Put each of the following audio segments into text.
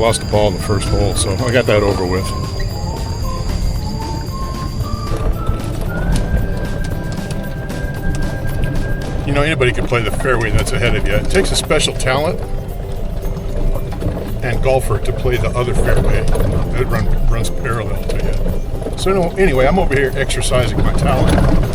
lost the ball in the first hole, so I got that over with. You know, anybody can play the fairway that's ahead of you. It takes a special talent and golfer to play the other fairway that runs parallel to you. So anyway, I'm over here exercising my talent.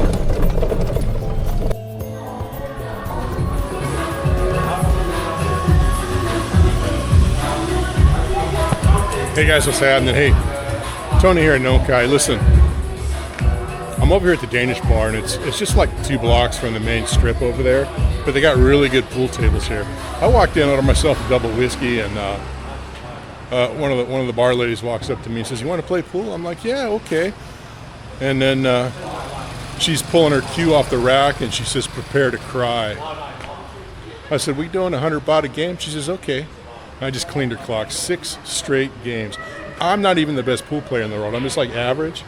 Hey guys, what's happening? Hey, Tony here at Nong Khai. Listen, I'm over here at the Danish bar, and it's just like 2 blocks from the main strip over there, but they got really good pool tables here. I walked in, ordered myself a double whiskey, and one of the bar ladies walks up to me and says, "You want to play pool?" I'm like, "Yeah, okay." And then she's pulling her cue off the rack, and she says, "Prepare to cry." I said, "We doing 100 baht a game?" She says, "Okay." I just cleaned her clock. 6 straight games. I'm not even the best pool player in the world. I'm just like average.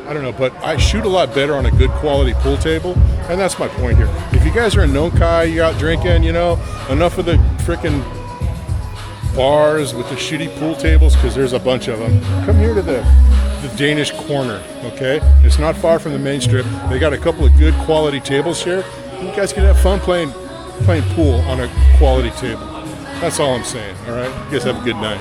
I don't know, but I shoot a lot better on a good quality pool table, and that's my point here. If you guys are in Nong Khai, you're out drinking, you know, enough of the frickin' bars with the shitty pool tables, because there's a bunch of them. Come here to the Danish corner, okay? It's not far from the main strip. They got a couple of good quality tables here. You guys can have fun playing pool on a quality table. That's all I'm saying, all right? You guys have a good night.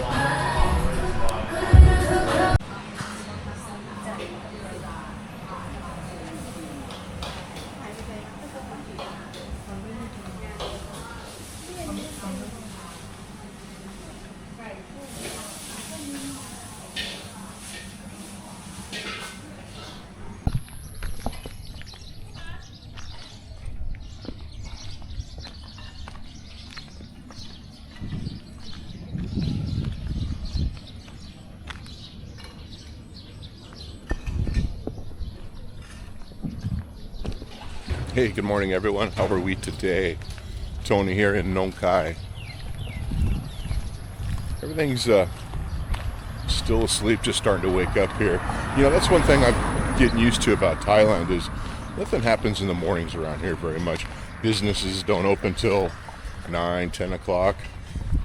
Hey, good morning everyone. How are we today? Tony here in Nong Khai. Everything's still asleep, just starting to wake up here. You know, that's one thing I'm getting used to about Thailand is nothing happens in the mornings around here very much. Businesses don't open till 9, 10 o'clock.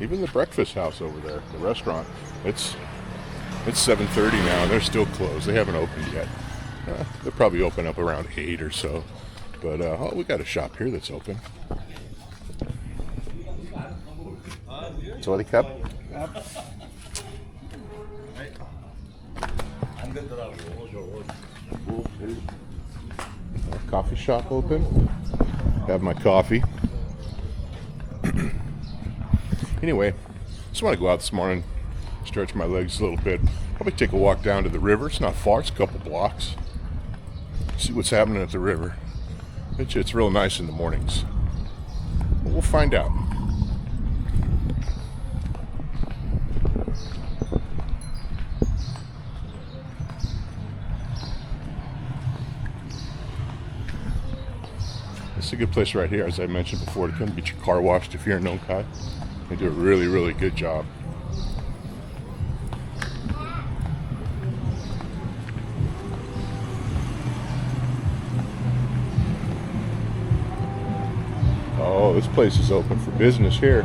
Even the breakfast house over there, the restaurant, it's 7:30 now and they're still closed. They haven't opened yet. They'll probably open up around 8 or so. But oh, we got a shop here that's open. Sawadee Cup. Coffee shop open. Have my coffee. Anyway, just want to go out this morning, stretch my legs a little bit. Probably take a walk down to the river. It's not far. It's a couple blocks. See what's happening at the river. It's real nice in the mornings. But we'll find out. It's a good place right here, as I mentioned before, to come get your car washed if you're in Nong Khai. They do a really, really good job. Oh, this place is open for business here.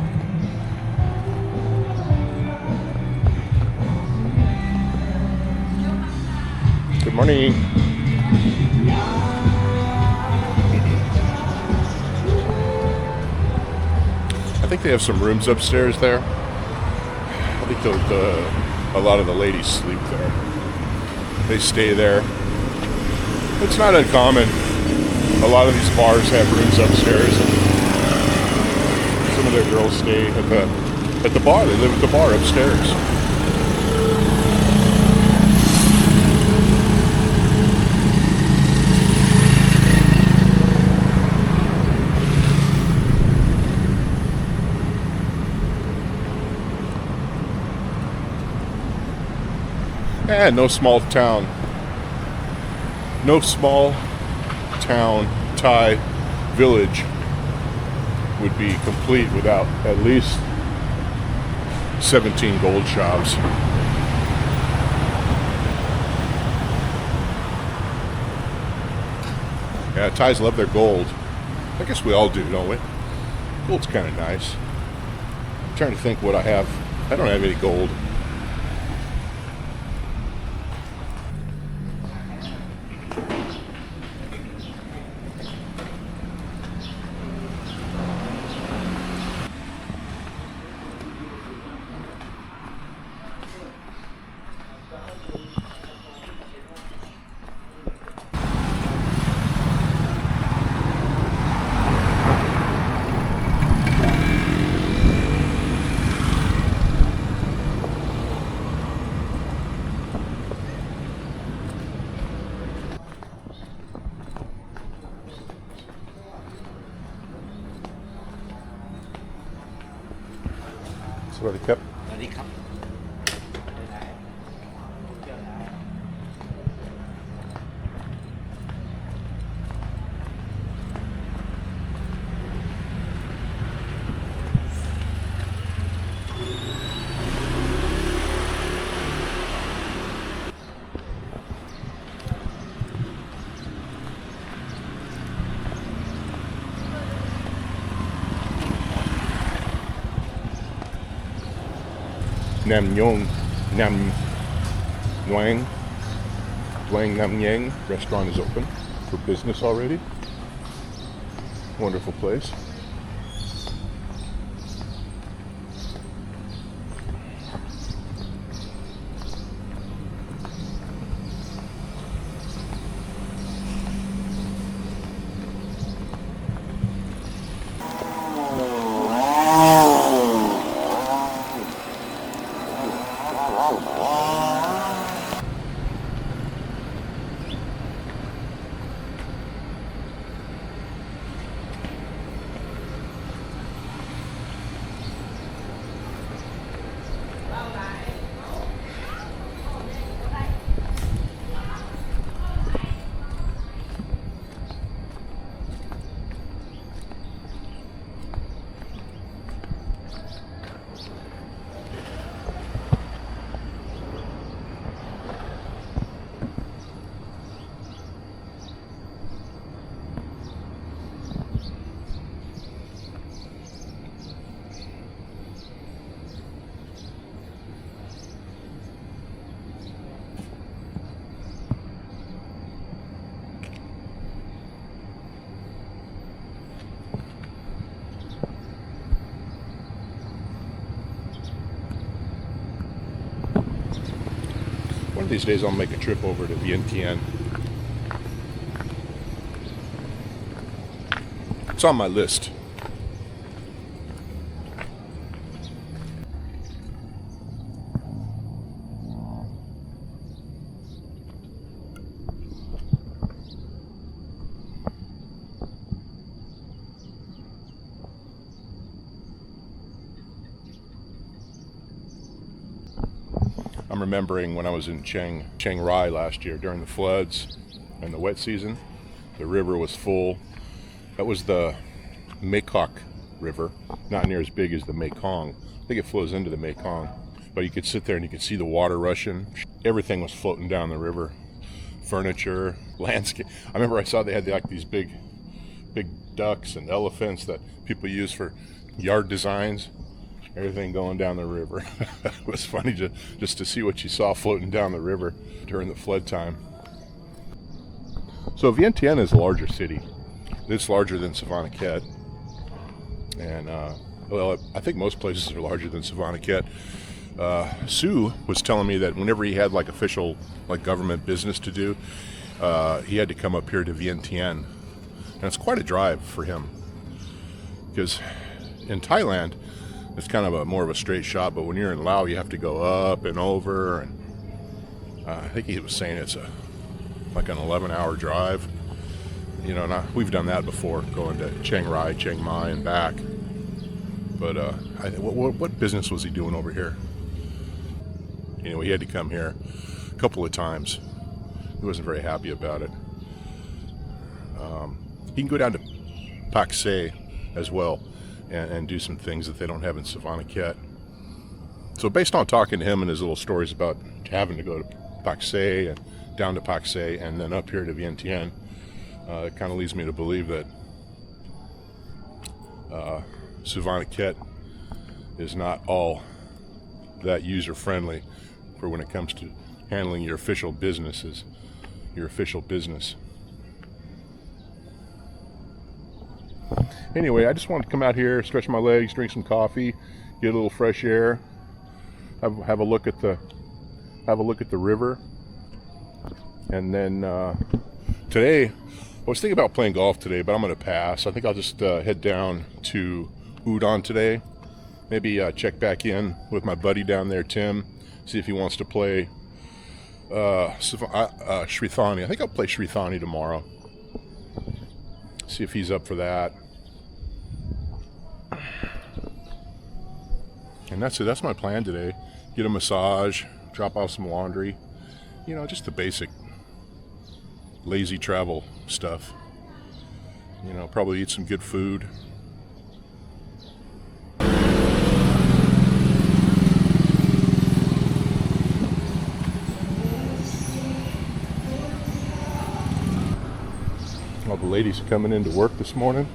Good morning. I think they have some rooms upstairs there. I think a lot of the ladies sleep there. They stay there. It's not uncommon. A lot of these bars have rooms upstairs. Some of their girls stay at the bar. They live at the bar upstairs. And no small town Thai village would be complete without at least 17 gold shops. Yeah, Thais love their gold. I guess we all do, don't we? Gold's kind of nice. I'm trying to think what I have I don't have any gold. So what they kept. Nam Nhong, Nam Duang Nam Nhang restaurant is open for business already. Wonderful place. One of these days I'll make a trip over to Vientiane. It's on my list. I'm remembering when I was in Chiang Rai last year during the floods and the wet season, the river was full. That was the Mekong River, not near as big as the Mekong. I think it flows into the Mekong, but you could sit there and you could see the water rushing. Everything was floating down the river. Furniture, landscape. I remember I saw they had like these big ducks and elephants that people use for yard designs. Everything going down the river. It was funny just to see what you saw floating down the river during the flood time. So Vientiane is a larger city. It's larger than Savannakhet. And, well, I think most places are larger than Savannakhet. Sue was telling me that whenever he had like official like government business to do, he had to come up here to Vientiane. And it's quite a drive for him. Because in Thailand, it's kind of more of a straight shot, but when you're in Laos, you have to go up and over, and I think he was saying it's like an 11-hour drive. You know, and we've done that before, going to Chiang Rai, Chiang Mai, and back. But what business was he doing over here? You know, he had to come here a couple of times. He wasn't very happy about it. He can go down to Pak Se as well. And do some things that they don't have in Savannakhet. So based on talking to him and his little stories about having to go to Pak Se and down to Pak Se and then up here to Vientiane, it kind of leads me to believe that Savannakhet is not all that user-friendly for when it comes to handling your official businesses, your official business. Anyway, I just wanted to come out here, stretch my legs, drink some coffee, get a little fresh air, have a look at the river, and then today I was thinking about playing golf today, but I'm going to pass. I think I'll just head down to Udon today. Maybe check back in with my buddy down there, Tim, see if he wants to play Sri Thani. I think I'll play Sri Thani tomorrow. See if he's up for that. And that's it. That's my plan today. Get a massage, drop off some laundry. You know, just the basic lazy travel stuff. You know, probably eat some good food. All the ladies are coming into work this morning.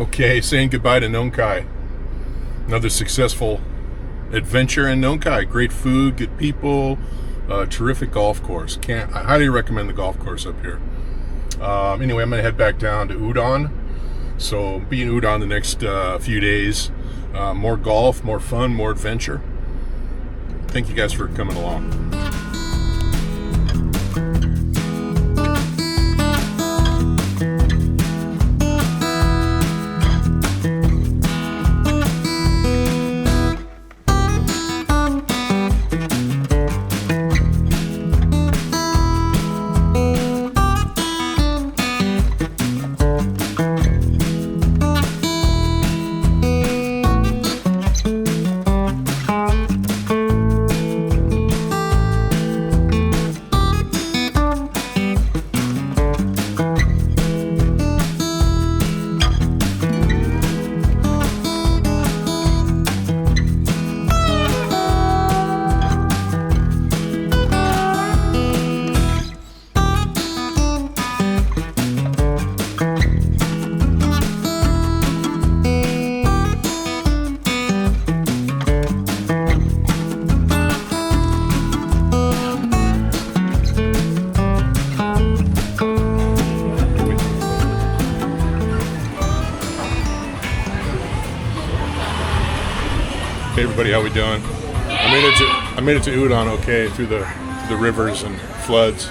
Okay, saying goodbye to Nong Khai. Another successful adventure in Nong Khai. Great food, good people, terrific golf course. I highly recommend the golf course up here. Anyway, I'm gonna head back down to Udon. So be in Udon the next few days. More golf, more fun, more adventure. Thank you guys for coming along. Hey everybody, how we doing? I made it to Udon okay through the rivers and floods.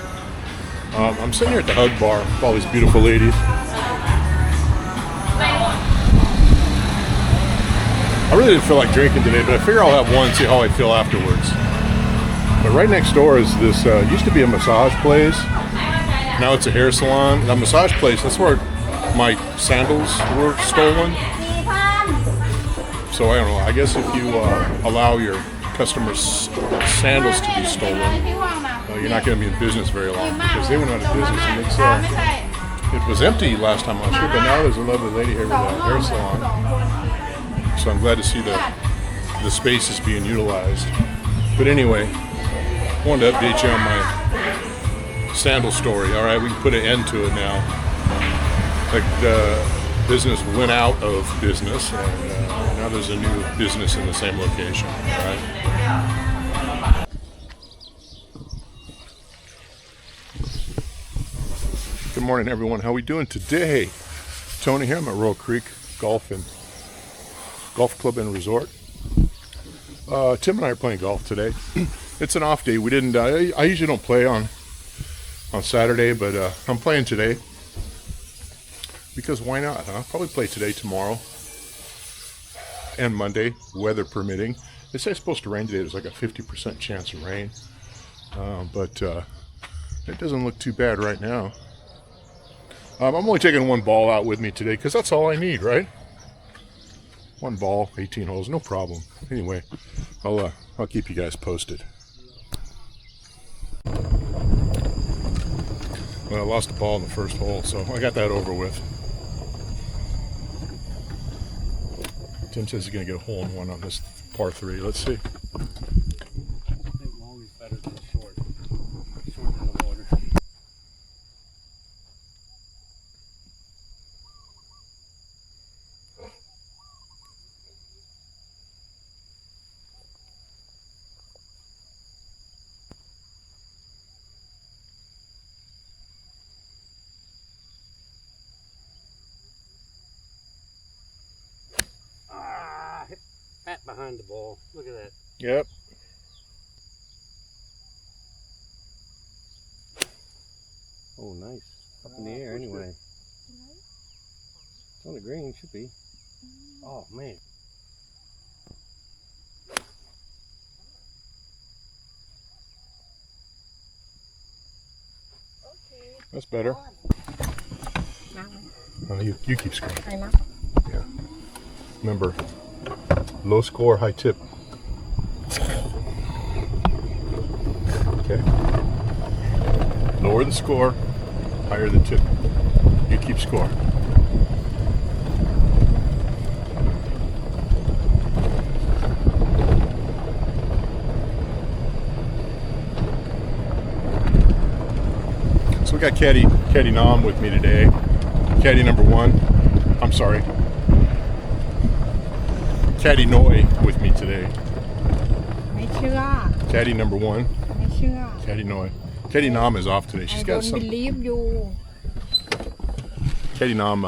I'm sitting here at the Hug Bar with all these beautiful ladies. I really didn't feel like drinking today, but I figure I'll have one and see how I feel afterwards. But right next door is this, used to be a massage place. Now it's a hair salon. That massage place, that's where my sandals were stolen. So I don't know, I guess if you allow your customers' sandals to be stolen, you're not going to be in business very long, because they went out of business, and it was empty last time I was here, but now there's a lovely lady here with a hair salon. So I'm glad to see the space is being utilized. But anyway, I wanted to update you on my sandal story. All right, we can put an end to it now. Like the business went out of business, and now there's a new business in the same location. All right. Good morning, everyone. How we doing today? Tony here. I'm at Royal Creek Golf Club and Resort. Tim and I are playing golf today. It's an off day. We didn't. I usually don't play on Saturday, but I'm playing today because why not? Huh? Probably play today, tomorrow, and Monday, weather permitting. They say it's supposed to rain today. There's like a 50% chance of rain, but it doesn't look too bad right now. I'm only taking one ball out with me today because that's all I need, right? One ball, 18 holes, no problem. Anyway, I'll keep you guys posted. Well, I lost the ball in the first hole, so I got that over with. Tim says he's going to get a hole in one on this par 3. Let's see. I think long is better than short. Short in the water. Hit pat behind the ball. Look at that. Yep. Oh, nice. Up in the air anyway. It's on the green, should be. Oh, man. That's better. You keep scoring. I know. Yeah. Remember, low score, high tip. Okay. Lower the score, higher the tip. You keep score. So we got Caddy Nam with me today. Caddy number 1. I'm sorry. Caddy Noi with me today. ไม่เชื่อ Caddy number 1. ไม่เชื่อ Caddy Noi. Caddy Nam is off today. She's I got don't some. believe you. Caddy Nam,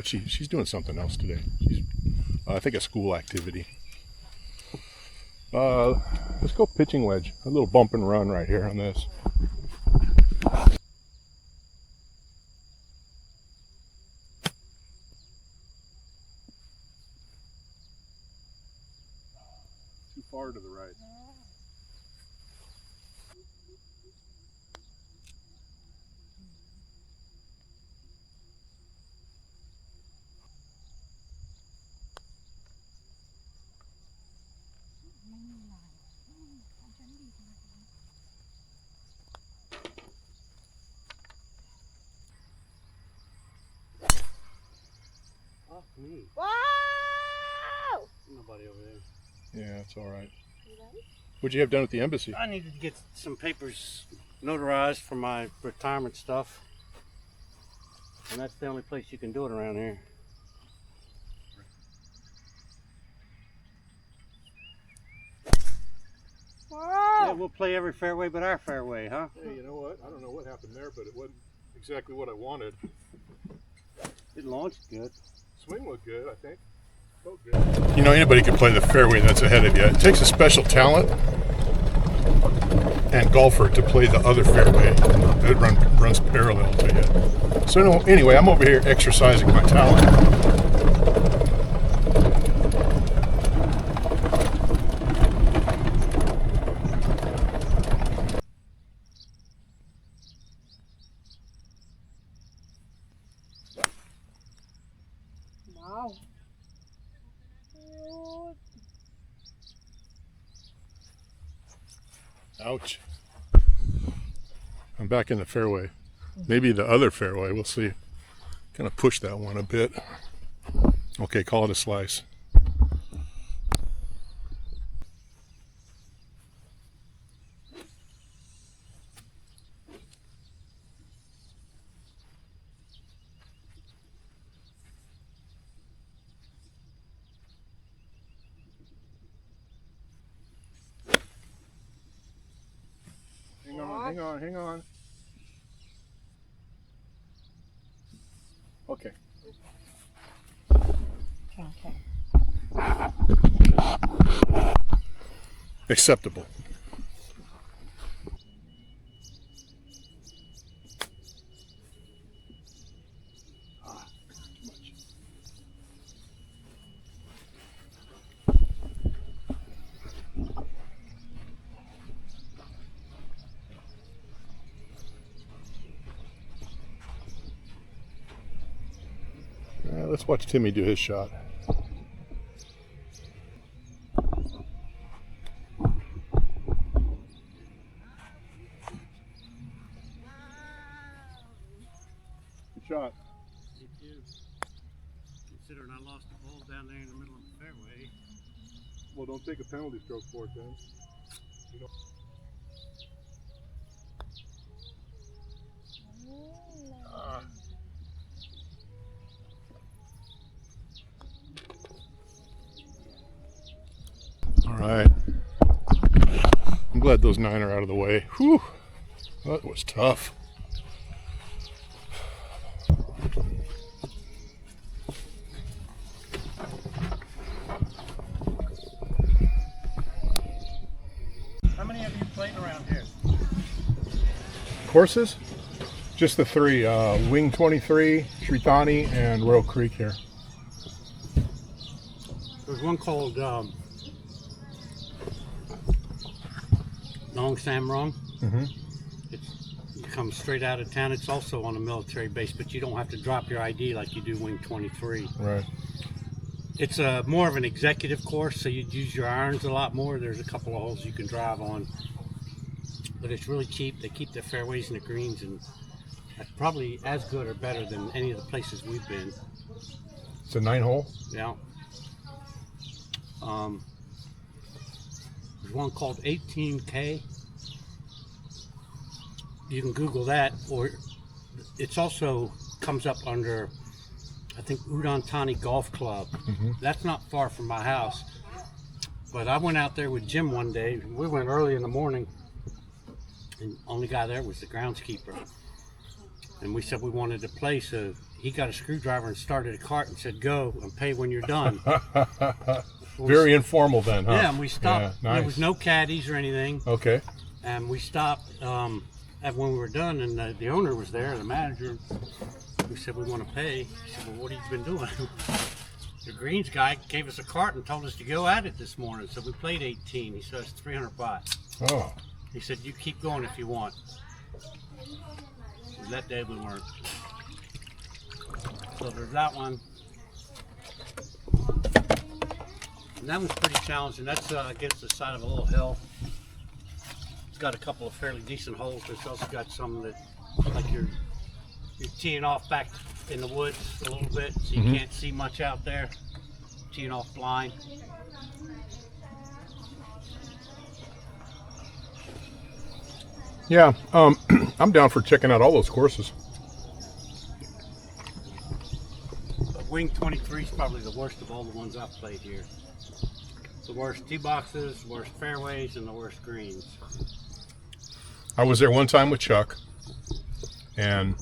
she's doing something else today. She's, I think a school activity. Let's go pitching wedge. A little bump and run right here on this. Too far to the right. Fuck me. Wow! Nobody over there. Yeah, it's all right. What'd you have done at the embassy? I needed to get some papers notarized for my retirement stuff. And that's the only place you can do it around here. Wow! Yeah, we'll play every fairway but our fairway, huh? Hey, you know what? I don't know what happened there, but it wasn't exactly what I wanted. It launched good. Swing looked good, I think. Felt good. You know, anybody can play the fairway that's ahead of you. It takes a special talent. and golfer to play the other fairway. It runs parallel to you. So anyway, I'm over here exercising my talent. Wow. Ouch. I'm back in the fairway. Maybe the other fairway. We'll see. Kind of push that one a bit. Okay, call it a slice. Hang on. Okay. Okay. Acceptable. Let's watch Timmy do his shot. Good shot. Me too. Considering I lost the ball down there in the middle of the fairway. Well, don't take a penalty stroke for it then. You know. All right. I'm glad those 9 are out of the way. Whew. That was tough. How many have you played around here? Courses? Just the 3, Wing 23, Udon Thani, and Royal Creek here. There's one called Nong Khai. It comes straight out of town. It's also on a military base, but you don't have to drop your ID like you do Wing 23. Right. It's more of an executive course, so you'd use your irons a lot more. There's a couple of holes you can drive on, but it's really cheap. They keep the fairways and the greens, and that's probably as good or better than any of the places we've been. It's a 9-hole? Yeah. There's one called 18K. You can Google that, or it's also comes up under, I think, Udon Thani Golf Club. That's not far from my house. But I went out there with Jim one day. We went early in the morning, and the only guy there was the groundskeeper. And we said we wanted to play, so he got a screwdriver and started a cart and said, "Go and pay when you're done." Very informal then, huh? Yeah, and we stopped. Yeah, nice. There was no caddies or anything. Okay. And we stopped when we were done, and the owner was there, the manager. We said, "We want to pay." He said, "Well, what have you been doing?" The greens guy gave us a cart and told us to go at it this morning. So we played 18. He said, "It's 300 baht." Oh. He said, "You keep going if you want." That day we weren't. So there's that one. And that one's pretty challenging. That's against the side of a little hill. It's got a couple of fairly decent holes. It's also got some that, like you're teeing off back in the woods a little bit, so you can't see much out there. Teeing off blind. Yeah, I'm down for checking out all those courses. But Wing 23 is probably the worst of all the ones I've played here. The worst tee boxes, worst fairways, and the worst greens. I was there one time with Chuck, and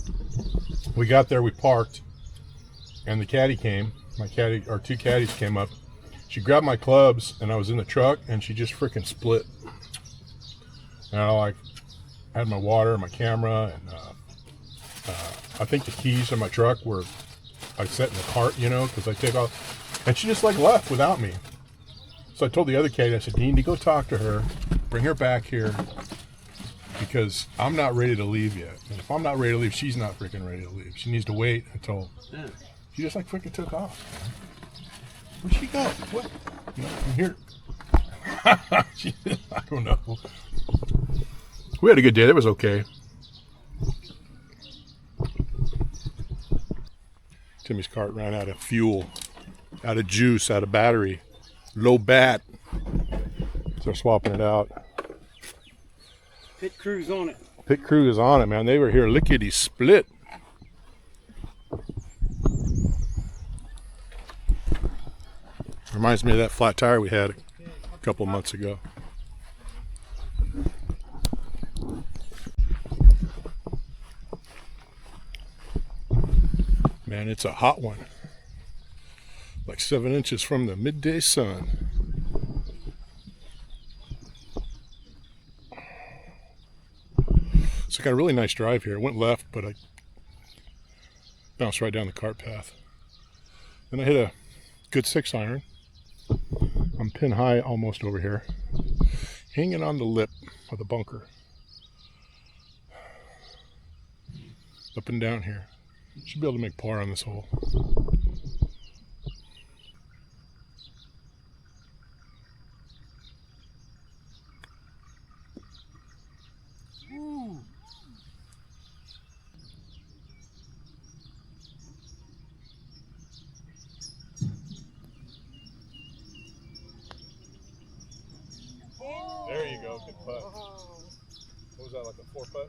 we got there, we parked, and the caddy came. Our 2 caddies came up. She grabbed my clubs, and I was in the truck, and she just freaking split. And I had my water, my camera, and I think the keys to my truck were I set in the cart, you know, because I take off. And she just like left without me. So I told the other kid, I said, Dean, to go talk to her, bring her back here, because I'm not ready to leave yet. And if I'm not ready to leave, she's not freaking ready to leave. She needs to wait until she just like freaking took off. Where'd she go? What? No, I'm here. I don't know. We had a good day. That was okay. Timmy's cart ran out of fuel, out of juice, out of battery, low bat. So they're swapping it out. Pit crew's on it. Pit crew is on it, man. They were here lickety split. Reminds me of that flat tire we had a couple months ago. Man, it's a hot one. Like 7 inches from the midday sun. So I got a really nice drive here. I went left, but I bounced right down the cart path. Then I hit a good 6-iron. I'm pin high almost over here. Hanging on the lip of the bunker. Up and down here. Should be able to make par on this hole. Ooh. There you go, good putt. What was that, like a 4 putt?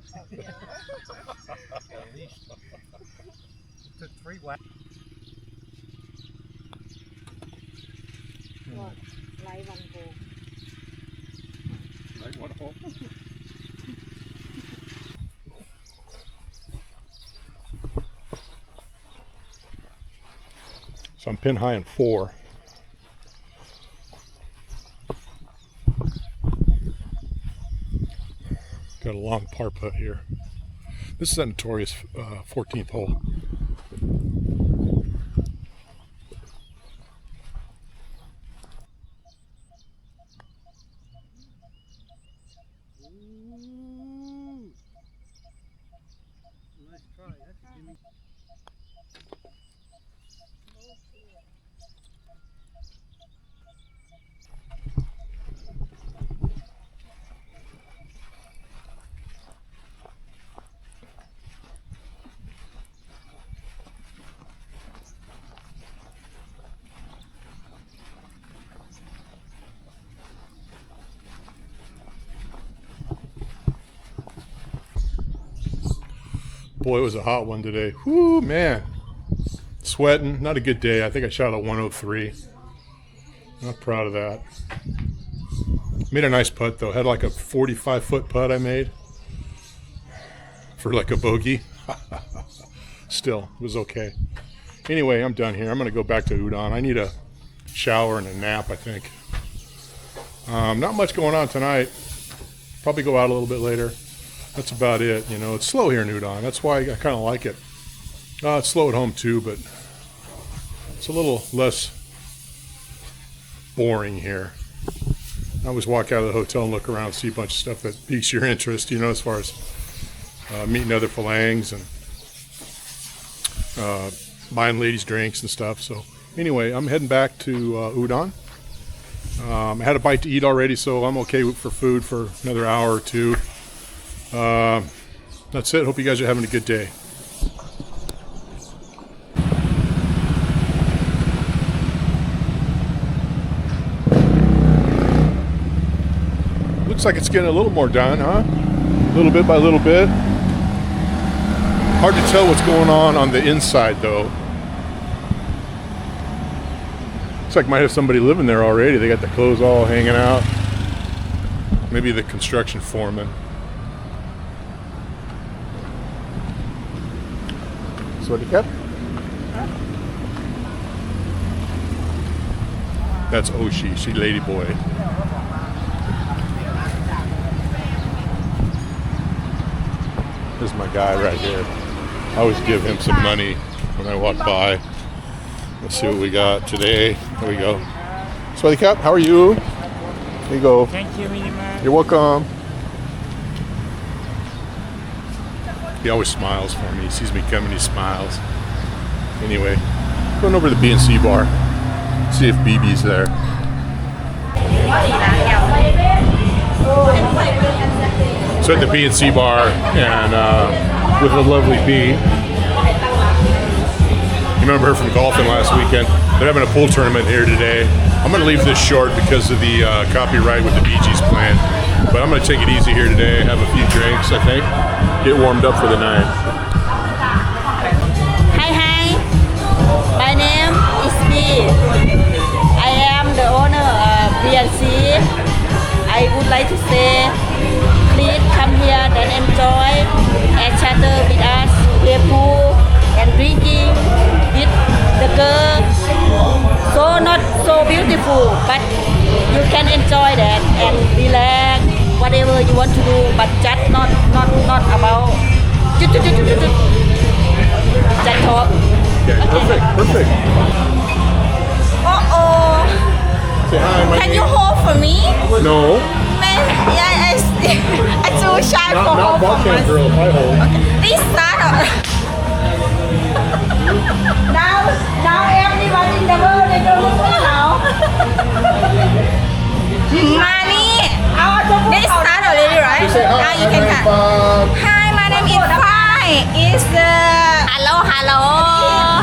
At least. Took 3 whacks. Lấy vòng hồ. Right, one hole. So I'm pin high in 4. Got a long par putt here. This is a notorious 14th hole. Ooh. Nice try. That's Jimmy. Boy, it was a hot one today. Whoo, man. Sweating. Not a good day. I think I shot a 103. Not proud of that. Made a nice putt, though. Had like a 45-foot putt I made. For like a bogey. Still, it was okay. Anyway, I'm done here. I'm going to go back to Udon. I need a shower and a nap, I think. Not much going on tonight. Probably go out a little bit later. That's about it. You know, it's slow here in Udon. That's why I kind of like it. It's slow at home too, but it's a little less boring here. I always walk out of the hotel and look around and see a bunch of stuff that piques your interest, you know, as far as meeting other phalangs and buying ladies drinks and stuff. So anyway, I'm heading back to Udon. I had a bite to eat already, so I'm okay for food for another hour or two. That's it. Hope you guys are having a good day. Looks like it's getting a little more done, huh? Little bit by little bit. Hard to tell what's going on the inside, though. Looks like might have somebody living there already. They got the clothes all hanging out. Maybe the construction foreman. Sawasdee Krap. That's Oshi. She's lady boy. This is my guy right here. I always give him some money when I walk by. Let's see what we got today. Here we go. Swaddy Cap, how are you? Here you go. Thank you very much. You're welcome. He always smiles for me. He sees me coming, he smiles. Anyway, going over to the B&C bar. See if BB's there. So at the B&C bar and with the lovely B. You remember her from golfing last weekend. They're having a pool tournament here today. I'm going to leave this short because of the copyright with the Bee Gees playing. But I'm going to take it easy here today, have a few drinks, I think. Get warmed up for the night. Hi, my name is B. I am the owner of BNC. I would like to say, please come here and enjoy and chatter with us, play pool and drinking with the girl. So not so beautiful, but you can enjoy that and relax, whatever you want to do, but just not about just talk. Okay, perfect. Say hi, my Can name. you hold for me? No, Man, yeah, I too shy for not hold for ball camp myself. girl if I hold. This start. now everyone in the world they don't look now. Money. They start already, right? Say hi, Now you can my cut. Bob. Hi, my name is Fai. Is hello.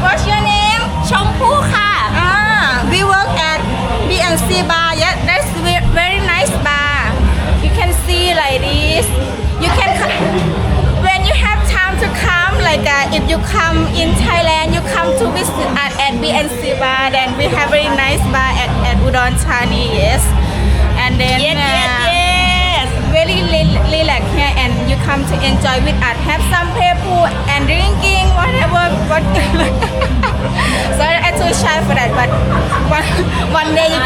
What's your name? Chompu ka. We work at B&C bar. Yeah, that's very nice bar. You can see like this. You can when you have time to come, like if you come in Thailand, you come to visit at B&C bar. Then we have very nice bar at Udon Thani. Yes, and then Yes. very relax here, and you come to enjoy with us. Have some play pool and drinking, whatever. Sorry, I'm too shy for that, but one day you